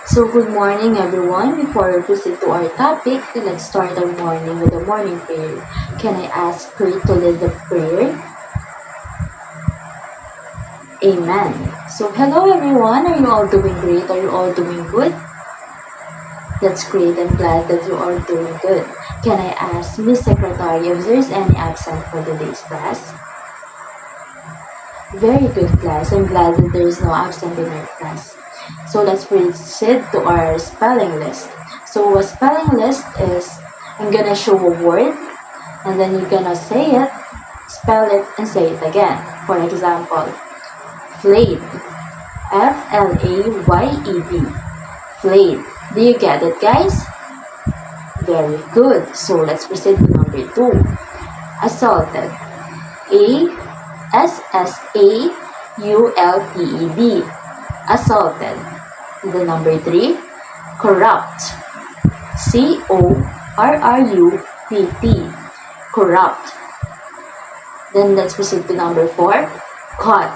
So good morning everyone. Before we proceed to our topic, let's start our morning with a morning prayer. Can I ask Kurt to lead the prayer? Amen. So hello everyone. Are you all doing great? Are you all doing good? That's great. I'm glad that you are doing good. Can I ask Miss Secretary if there's any absent for today's class? Very good class. I'm glad that there is no absent in our class. So let's proceed to our spelling list. So a spelling list is, I'm gonna show a word and then you're gonna say it, spell it, and say it again. For example, flayed. F-L-A-Y-E-D. Flayed. Do you get it, guys? Very good. So let's proceed to number 2. Assaulted. A-S-S-A-U-L-T-E-D. Assaulted. And then number 3, corrupt. C-O-R-R-U-P-T. Corrupt. Then let's proceed to number 4, caught.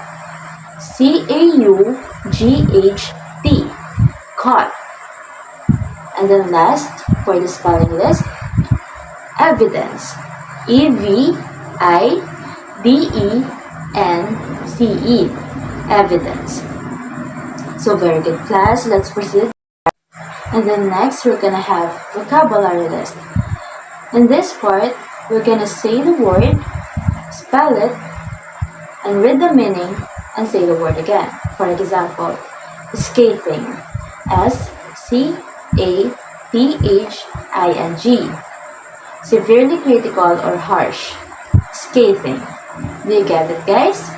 C-A-U-G-H-T. Caught. And then last, for the spelling list, evidence. E-V-I-D-E-N-C-E. Evidence. So very good class. Let's proceed. And then next, we're gonna have vocabulary list. In this part, we're gonna say the word, spell it, and read the meaning, and say the word again. For example, scathing. S-C-A-T-H-I-N-G. Severely critical or harsh. Scathing. Do you get it, guys?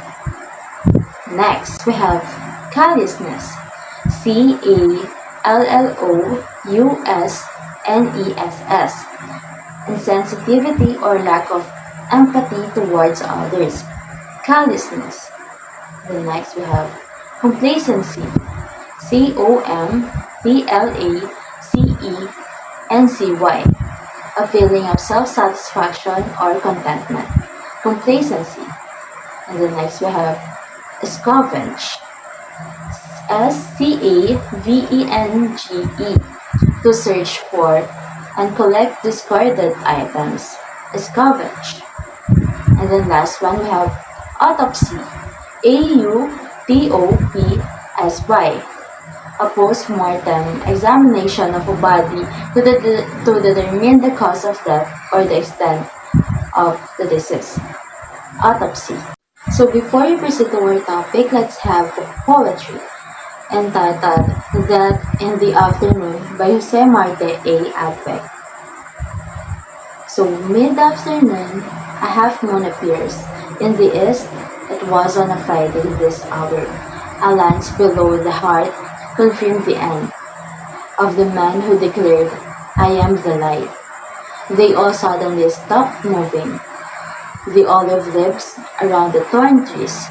Next, we have callousness. C-A-L-L-O-U-S-N-E-S-S. Insensitivity or lack of empathy towards others. Callousness. Then next we have complacency. C-O-M-P-L-A-C-E-N-C-Y. A feeling of self-satisfaction or contentment. Complacency. And then next we have scavenge. S-C-A-V-E-N-G-E. To search for and collect discarded items. Scavenge. And then last one we have autopsy. A-U-T-O-P-S-Y. A post-mortem examination of a body to determine the cause of death or the extent of the disease. Autopsy. So before you proceed to our topic, let's have poetry entitled That in the Afternoon by Jose Marte A. Adbeck. So mid-afternoon, a half moon appears. In the east, it was on a Friday this hour. A lance below the heart confirmed the end of the man who declared, I am the light. They all suddenly stopped moving. The olive leaves around the thorn trees,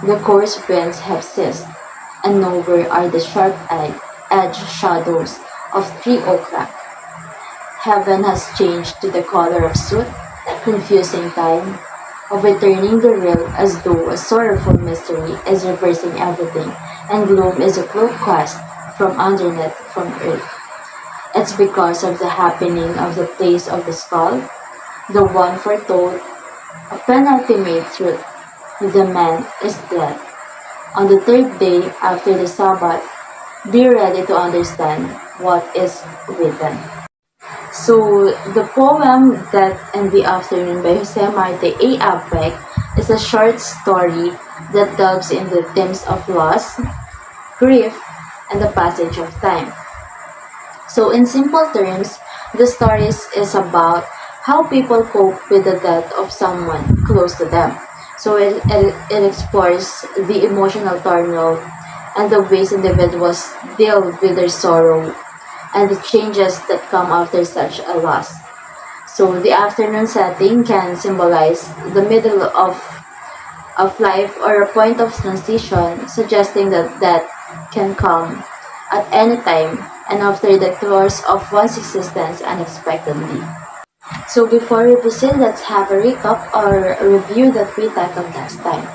the coarse winds have ceased, and nowhere are the sharp-edged shadows of 3 o'clock. Heaven has changed to the color of soot, confusing time, overturning the real as though a sorrowful mystery is reversing everything, and gloom is a cloak cast from underneath from earth. It's because of the happening of the place of the skull, the one foretold, a penultimate truth. The man is dead. On the 3rd day after the Sabbath, be ready to understand what is written. So, the poem That in the Afternoon by Jose Marte A. Adbeck is a short story that delves into the themes of loss, grief, and the passage of time. So, in simple terms, the story is about how people cope with the death of someone close to them. So it explores the emotional turmoil and the ways individuals deal with their sorrow and the changes that come after such a loss. So the afternoon setting can symbolize the middle of life or a point of transition, suggesting that death can come at any time and after the course of one's existence unexpectedly. So before we proceed, let's have a recap or a review that we tackled last time.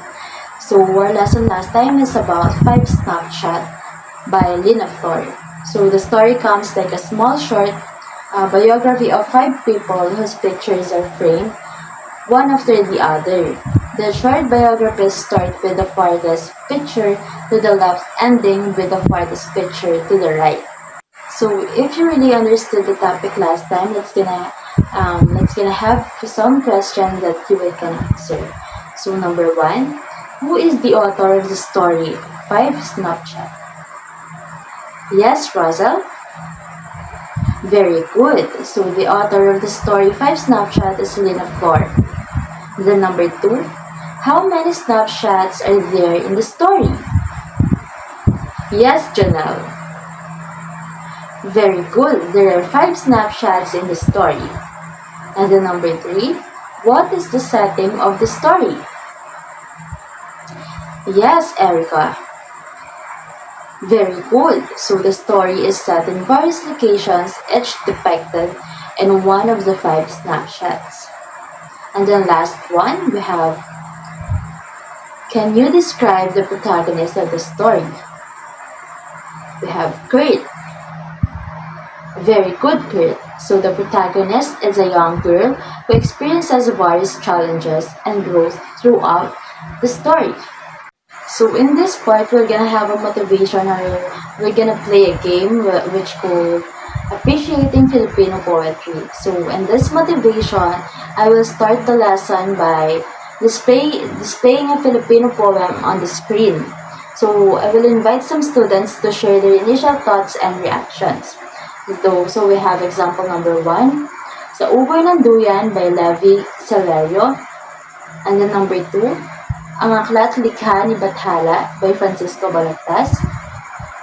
So our lesson last time is about 5 Snapshot by Lina Flor. So the story comes like a small short biography of 5 people whose pictures are framed one after the other. The short biographies start with the farthest picture to the left, ending with the farthest picture to the right. So if you really understood the topic last time, let's gonna have some questions that you can answer. So number 1, who is the author of the story 5 Snapchat? Yes, Russell? Very good. So the author of the story 5 Snapchat is Lena Flor. Then number 2, how many snapshots are there in the story? Yes, Janelle. Very good. There are 5 snapshots in the story. And then number 3, what is the setting of the story? Yes, Erica. Very good. So the story is set in various locations, each depicted in one of the 5 snapshots. And then last one, we have, can you describe the protagonist of the story? We have Kurt. Very good, Kurt. So the protagonist is a young girl who experiences various challenges and growth throughout the story. So in this part, we're gonna have a motivation, or we're gonna play a game which called Appreciating Filipino Poetry. So in this motivation, I will start the lesson by displaying a Filipino poem on the screen. So I will invite some students to share their initial thoughts and reactions. So we have example number 1, Sa Ugoy ng Duyan by Levi Celerio. And then number 2, Ang Aklat Likha ni Bathala by Francisco Balagtas.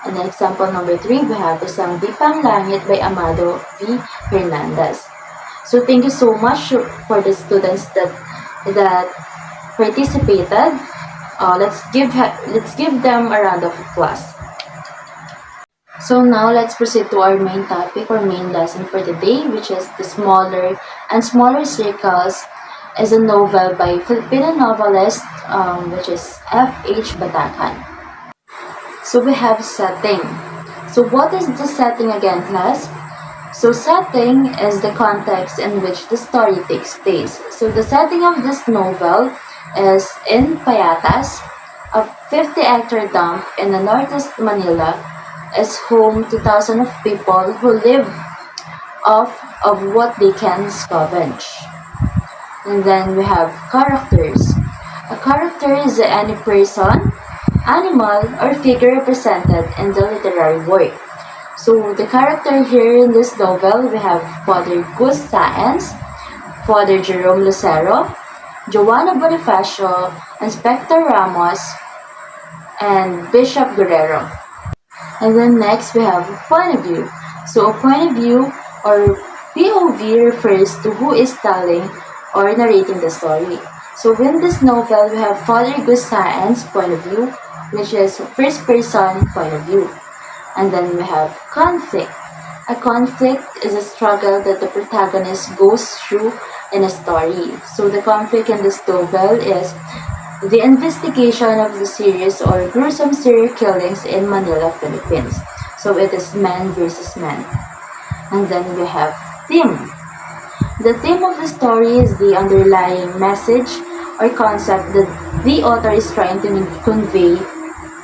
And then example number 3, we have Isang Dipang Langit by Amado V. Hernandez. So thank you so much for the students that participated. Let's give them a round of applause. So now let's proceed to our main topic or main lesson for the day, which is The Smaller and Smaller Circles is a novel by Filipino novelist, which is F.H. Batacan. So we have setting. So what is the setting again, class? So setting is the context in which the story takes place. So the setting of this novel is in Payatas, a 50-hectare dump in the northeast Manila is home to thousands of people who live off of what they can scavenge. And then we have characters. A character is any person, animal, or figure represented in the literary work. So the character here in this novel, we have Father Gus Saenz, Father Jerome Lucero, Joanna Bonifacio, Inspector Ramos, and Bishop Guerrero. And then next we have point of view. So a point of view or POV refers to who is telling or narrating the story. So in this novel, we have Father Gus Saenz's point of view, which is first person point of view. And then we have conflict. A conflict is a struggle that the protagonist goes through in a story. So the conflict in this novel is the investigation of the series or gruesome serial killings in Manila, Philippines. So it is man versus man. And then we have theme. The theme of the story is the underlying message or concept that the author is trying to convey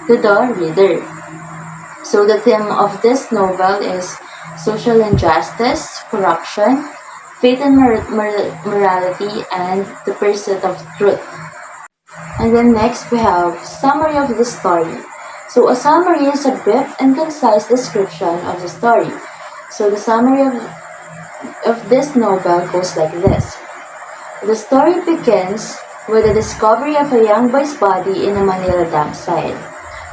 to the reader. So the theme of this novel is social injustice, corruption, faith and morality, and the pursuit of truth. And then next we have summary of the story. So a summary is a brief and concise description of the story. So the summary of this novel goes like this. The story begins with the discovery of a young boy's body in a Manila dump site.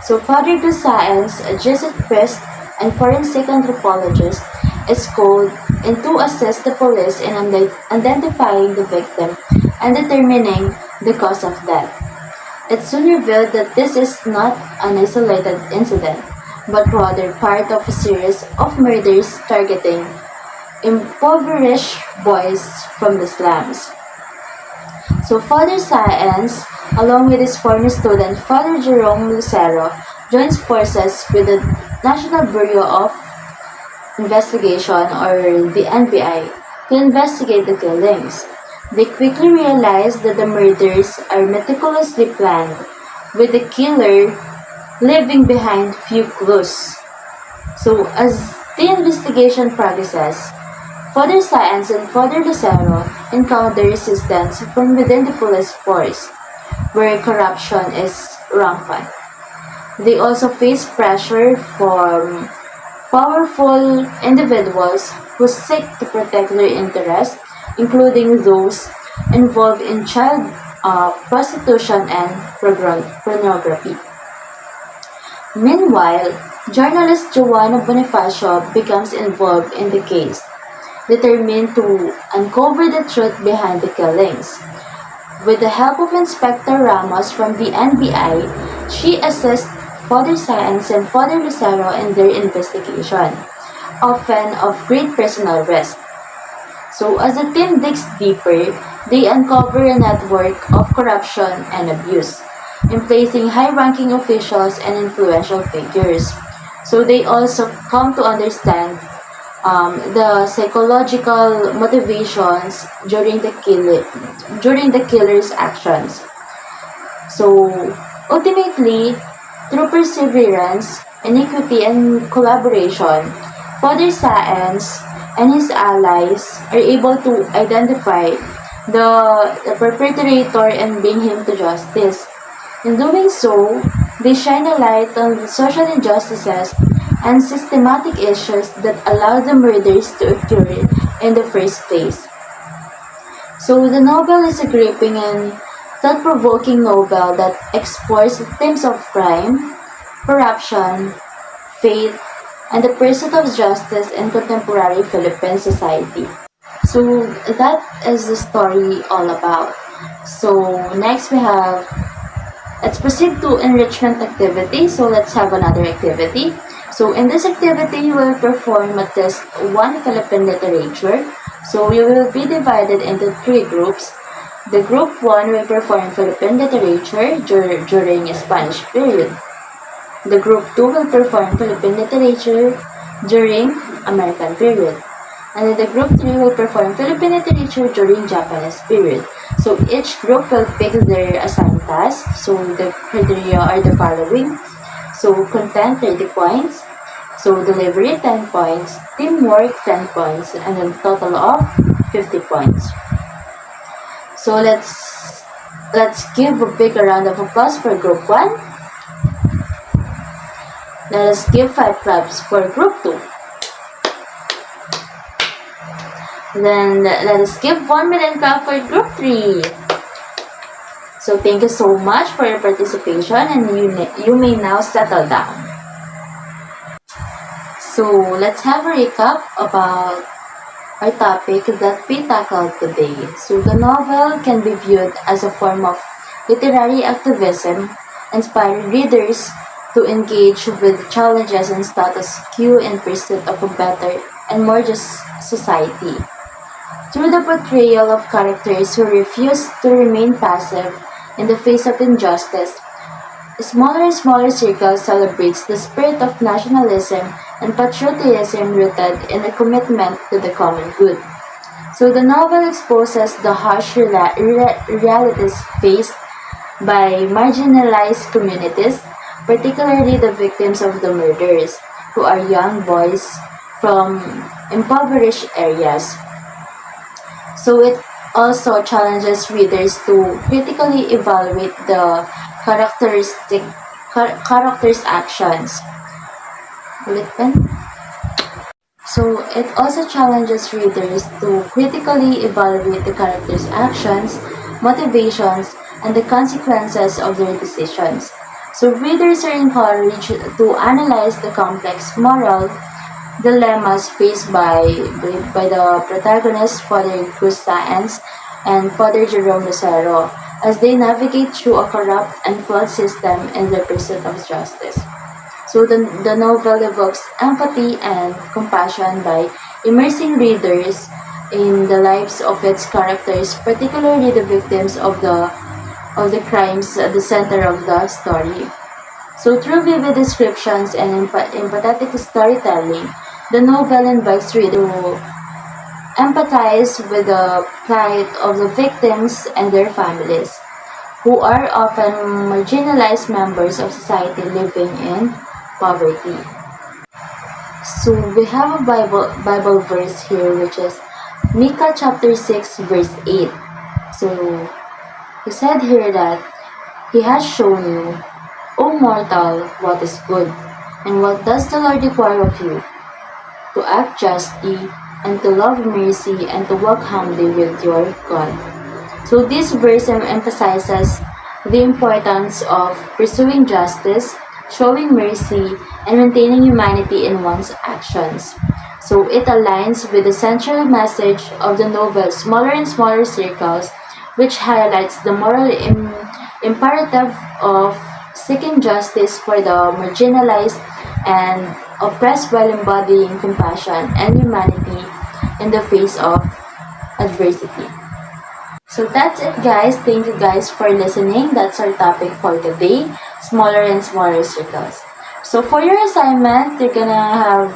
So Father Gus Saenz, a Jesuit priest and forensic anthropologist, is called in to assist the police in identifying the victim and determining the cause of death. It's soon revealed that this is not an isolated incident, but rather part of a series of murders targeting impoverished boys from the slums. So Father Saenz, along with his former student Father Jerome Lucero, joins forces with the National Bureau of investigation, or the NBI, to investigate the killings. They quickly realize that the murders are meticulously planned, with the killer leaving behind few clues. So, as the investigation progresses, Father Science and Father Lucero encounter resistance from within the police force, where corruption is rampant. They also face pressure from powerful individuals who seek to protect their interests, including those involved in child prostitution and pornography. Meanwhile, journalist Joanna Bonifacio becomes involved in the case, determined to uncover the truth behind the killings. With the help of Inspector Ramos from the NBI, she assists Father Science and Father Lucero in their investigation, often of great personal risk. So as the team digs deeper, they uncover a network of corruption and abuse, in placing high-ranking officials and influential figures. So they also come to understand the psychological motivations during the killer's actions. So ultimately, through perseverance, iniquity, and collaboration, Father Science and his allies are able to identify the perpetrator and bring him to justice. In doing so, they shine a light on the social injustices and systematic issues that allow the murders to occur in the first place. So the novel is a gripping and thought-provoking novel that explores themes of crime, corruption, faith, and the pursuit of justice in contemporary Philippine society. So that is the story all about. So next we have, let's proceed to enrichment activity. So let's have another activity. So in this activity, you will perform at least one Philippine literature. So you will be divided into 3 groups. The group 1 will perform Philippine literature during a Spanish period. The group 2 will perform Philippine literature during American period. And then the group 3 will perform Philippine literature during Japanese period. So each group will pick their assigned tasks. So the criteria are the following. So content 30 points. So delivery 10 points. Teamwork 10 points. And then total of 50 points. So let's give a big round of applause for group 1. Let us give 5 claps for group 2. Then let us give 1 million clap for group 3. So thank you so much for your participation, and you may now settle down. So let's have a recap about our topic that we tackled today. So the novel can be viewed as a form of literary activism, inspiring readers to engage with challenges and status quo in pursuit of a better and more just society. Through the portrayal of characters who refuse to remain passive in the face of injustice, smaller and smaller circles celebrates the spirit of nationalism and patriotism rooted in a commitment to the common good. So the novel exposes the harsh realities faced by marginalized communities, particularly the victims of the murders, who are young boys from impoverished areas. So it also challenges readers to critically evaluate the characters' actions. So it also challenges readers to critically evaluate the characters' actions, motivations, and the consequences of their decisions. So readers are encouraged to analyze the complex moral dilemmas faced by the protagonists, Father Science and Father Jerome Lucero, as they navigate through a corrupt and flawed system in their pursuit of justice. So the novel evokes empathy and compassion by immersing readers in the lives of its characters, particularly the victims of the crimes at the center of the story. So through vivid descriptions and empathetic storytelling, The novel invites readers to empathize with the plight of the victims and their families, who are often marginalized members of society living in poverty. So we have a Bible verse here, which is Micah chapter 6 verse 8. So he said here that he has shown you, O mortal, what is good, and what does the Lord require of you? To act justly, and to love mercy, and to walk humbly with your God. So this verse emphasizes the importance of pursuing justice, showing mercy, and maintaining humanity in one's actions. So it aligns with the central message of the novel Smaller and Smaller Circles, which highlights the moral imperative of seeking justice for the marginalized and oppressed while embodying compassion and humanity in the face of adversity. So that's it, guys. Thank you guys for listening. That's our topic for today, smaller and smaller circles. So for your assignment, you're gonna have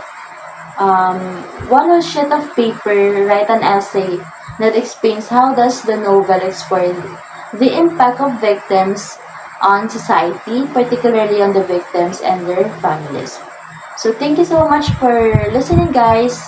one whole sheet of paper, write an essay that explains how does the novel explore the impact of victims on society, particularly on the victims and their families. So thank you so much for listening, guys.